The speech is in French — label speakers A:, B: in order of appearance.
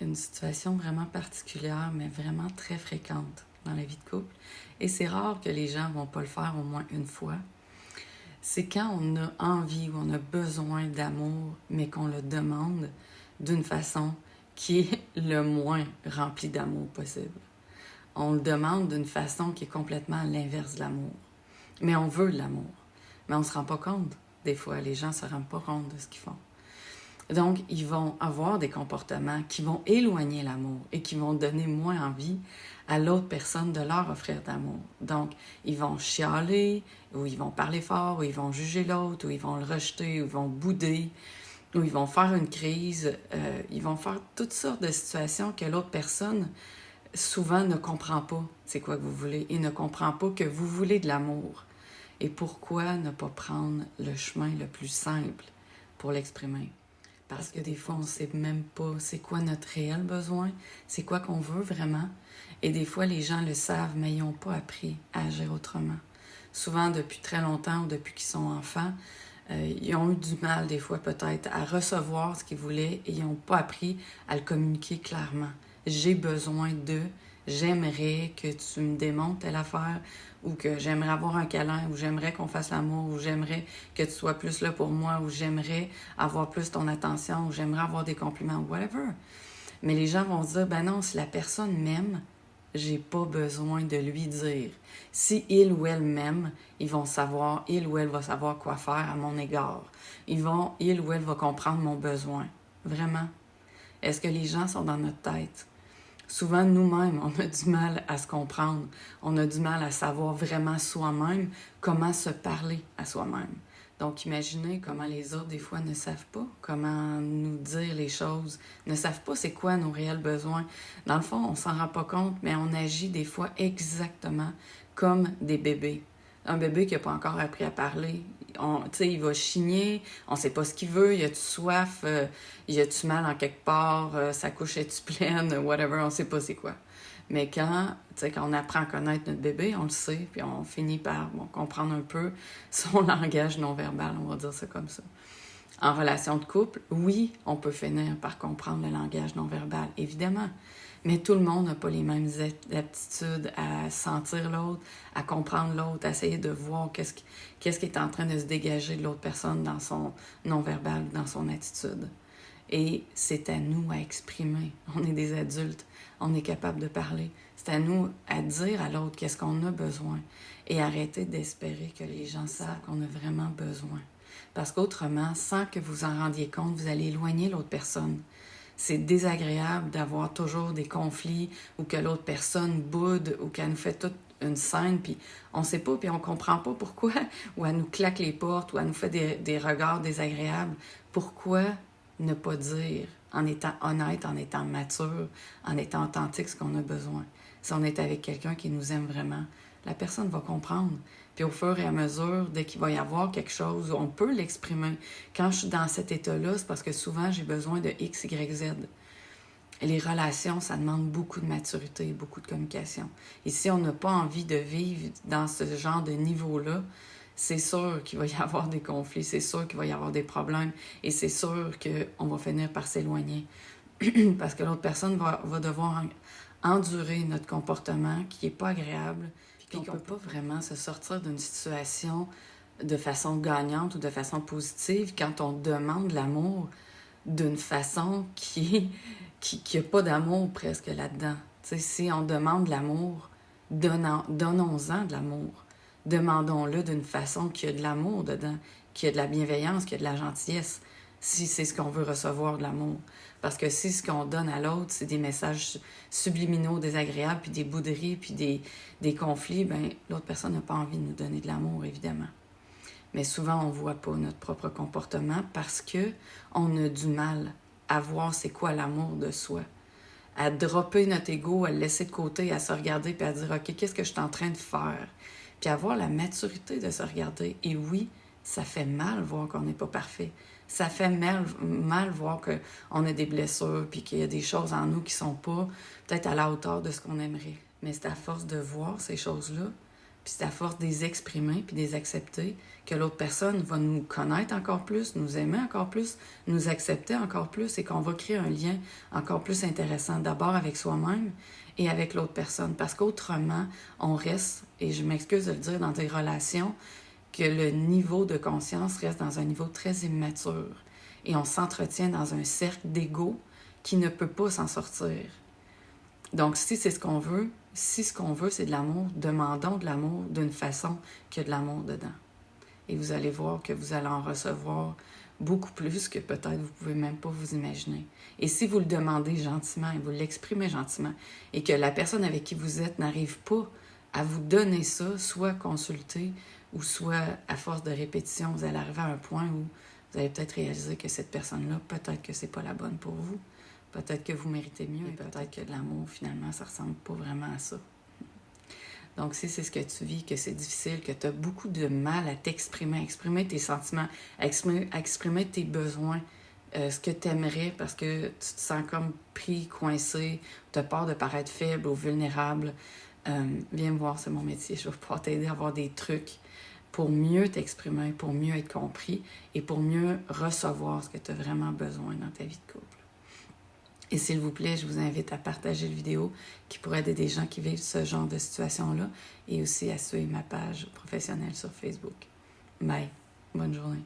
A: une situation vraiment particulière, mais vraiment très fréquente dans la vie de couple. Et c'est rare que les gens vont pas le faire au moins une fois. C'est quand on a envie ou on a besoin d'amour, mais qu'on le demande d'une façon qui est le moins remplie d'amour possible. On le demande d'une façon qui est complètement l'inverse de l'amour. Mais on veut de l'amour. Mais on ne se rend pas compte. Des fois, les gens ne se rendent pas compte de ce qu'ils font. Donc, ils vont avoir des comportements qui vont éloigner l'amour et qui vont donner moins envie à l'autre personne de leur offrir d'amour. Donc, ils vont chialer, ou ils vont parler fort, ou ils vont juger l'autre, ou ils vont le rejeter, ou ils vont bouder, ou ils vont faire une crise. Ils vont faire toutes sortes de situations que l'autre personne, souvent, ne comprend pas c'est quoi que vous voulez et ne comprend pas que vous voulez de l'amour. Et pourquoi ne pas prendre le chemin le plus simple pour l'exprimer? Parce que des fois, on ne sait même pas c'est quoi notre réel besoin, c'est quoi qu'on veut vraiment. Et des fois, les gens le savent, mais ils n'ont pas appris à agir autrement. Souvent, depuis très longtemps ou depuis qu'ils sont enfants, ils ont eu du mal, des fois peut-être, à recevoir ce qu'ils voulaient et ils n'ont pas appris à le communiquer clairement. J'ai besoin de, j'aimerais que tu me démontres telle affaire, ou que j'aimerais avoir un câlin, ou j'aimerais qu'on fasse l'amour, ou j'aimerais que tu sois plus là pour moi, ou j'aimerais avoir plus ton attention, ou j'aimerais avoir des compliments, whatever. Mais les gens vont se dire, ben non, si la personne m'aime, j'ai pas besoin de lui dire. Si il ou elle m'aime, ils vont savoir, il ou elle va savoir quoi faire à mon égard. Il ou elle va comprendre mon besoin. Vraiment. Est-ce que les gens sont dans notre tête? Souvent, nous-mêmes, on a du mal à se comprendre. On a du mal à savoir vraiment soi-même comment se parler à soi-même. Donc, imaginez comment les autres, des fois, ne savent pas comment nous dire les choses, ne savent pas c'est quoi nos réels besoins. Dans le fond, on s'en rend pas compte, mais on agit des fois exactement comme des bébés. Un bébé qui n'a pas encore appris à parler, il va chigner, on ne sait pas ce qu'il veut, il a-tu soif, il a-tu mal en quelque part, sa couche est-tu pleine, whatever, on ne sait pas c'est quoi. Mais quand on apprend à connaître notre bébé, on le sait, puis on finit par comprendre un peu son langage non-verbal, on va dire ça comme ça. En relation de couple, oui, on peut finir par comprendre le langage non-verbal, évidemment. Mais tout le monde n'a pas les mêmes aptitudes à sentir l'autre, à comprendre l'autre, à essayer de voir qu'est-ce qui est en train de se dégager de l'autre personne dans son non-verbal, dans son attitude. Et c'est à nous à exprimer. On est des adultes, on est capable de parler. C'est à nous à dire à l'autre qu'est-ce qu'on a besoin et arrêter d'espérer que les gens savent qu'on a vraiment besoin. Parce qu'autrement, sans que vous en rendiez compte, vous allez éloigner l'autre personne. C'est désagréable d'avoir toujours des conflits ou que l'autre personne boude ou qu'elle nous fait toute une scène, puis on ne sait pas, puis on ne comprend pas pourquoi, ou elle nous claque les portes, ou elle nous fait des regards désagréables. Pourquoi ne pas dire, en étant honnête, en étant mature, en étant authentique, ce qu'on a besoin? Si on est avec quelqu'un qui nous aime vraiment, la personne va comprendre. Puis au fur et à mesure, dès qu'il va y avoir quelque chose, on peut l'exprimer. Quand je suis dans cet état-là, c'est parce que souvent, j'ai besoin de X, Y, Z. Les relations, ça demande beaucoup de maturité, beaucoup de communication. Et si on n'a pas envie de vivre dans ce genre de niveau-là, c'est sûr qu'il va y avoir des conflits, c'est sûr qu'il va y avoir des problèmes, et c'est sûr qu'on va finir par s'éloigner. Parce que l'autre personne va devoir endurer notre comportement qui n'est pas agréable, puis qu'on ne peut pas vraiment se sortir d'une situation de façon gagnante ou de façon positive quand on demande l'amour d'une façon qui n'a pas d'amour presque là-dedans. T'sais, si on demande l'amour, donnons-en de l'amour. Demandons-le d'une façon qui a de l'amour dedans, qui a de la bienveillance, qui a de la gentillesse, si c'est ce qu'on veut recevoir de l'amour. Parce que si ce qu'on donne à l'autre, c'est des messages subliminaux, désagréables, puis des bouderies, puis des conflits, ben l'autre personne n'a pas envie de nous donner de l'amour, évidemment. Mais souvent, on ne voit pas notre propre comportement parce qu'on a du mal à voir c'est quoi l'amour de soi. À dropper notre ego, à le laisser de côté, à se regarder, puis à dire « OK, qu'est-ce que je suis en train de faire? » Puis avoir la maturité de se regarder. Et oui, ça fait mal voir qu'on n'est pas parfait. Ça fait mal voir qu'on a des blessures, puis qu'il y a des choses en nous qui ne sont pas peut-être à la hauteur de ce qu'on aimerait. Mais c'est à force de voir ces choses-là Puis c'est à force de les exprimer puis de les accepter que l'autre personne va nous connaître encore plus, nous aimer encore plus, nous accepter encore plus et qu'on va créer un lien encore plus intéressant, d'abord avec soi-même et avec l'autre personne. Parce qu'autrement, on reste, et je m'excuse de le dire, dans des relations, que le niveau de conscience reste dans un niveau très immature. Et on s'entretient dans un cercle d'ego qui ne peut pas s'en sortir. Donc, si c'est ce qu'on veut, si ce qu'on veut, c'est de l'amour, demandons de l'amour d'une façon qu'il y a de l'amour dedans. Et vous allez voir que vous allez en recevoir beaucoup plus que peut-être vous ne pouvez même pas vous imaginer. Et si vous le demandez gentiment et vous l'exprimez gentiment et que la personne avec qui vous êtes n'arrive pas à vous donner ça, soit consulter ou soit à force de répétition, vous allez arriver à un point où vous allez peut-être réaliser que cette personne-là, peut-être que c'est pas la bonne pour vous. Peut-être que vous méritez mieux et peut-être que de l'amour, finalement, ça ressemble pas vraiment à ça. Donc, si c'est ce que tu vis, que c'est difficile, que tu as beaucoup de mal à t'exprimer, exprimer tes sentiments, exprimer tes besoins, ce que tu aimerais parce que tu te sens comme pris, coincé, tu as peur de paraître faible ou vulnérable, viens me voir, c'est mon métier. Je vais pouvoir t'aider à avoir des trucs pour mieux t'exprimer, pour mieux être compris et pour mieux recevoir ce que tu as vraiment besoin dans ta vie de couple. Et s'il vous plaît, je vous invite à partager la vidéo qui pourrait aider des gens qui vivent ce genre de situation-là et aussi à suivre ma page professionnelle sur Facebook. Bye. Bonne journée.